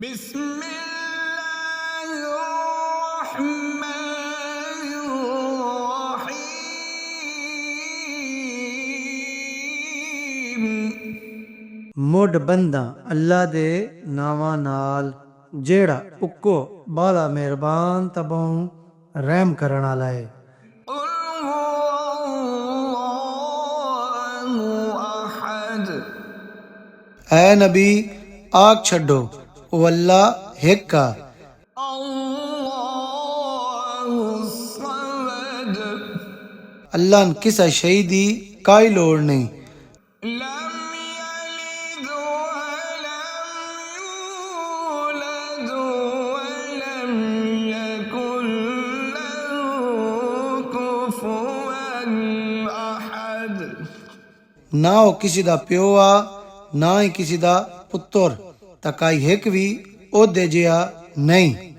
ਮੁੱਢ ਬੰਦਾ ਅੱਲਾ ਦੇ ਨਾਵਾਂ ਨਾਲ ਜਿਹੜਾ ਉੱਕੋ ਬਾਲਾ ਮਿਹਰਬਾਨ ਤਬੋਂ ਰਹਿਮ ਕਰਨ ਵਾਲਾ ਹੈ। ऐ नबी आग छड्डो ओ अल्लाह हिक आ। अल्लाह न किसा शई दी काई लोड़ नहीं। ना वो किसी दा प्यो आ ना ही किसी दा पुत्र, तां काई हिक भी ओदे जिहा नहीं।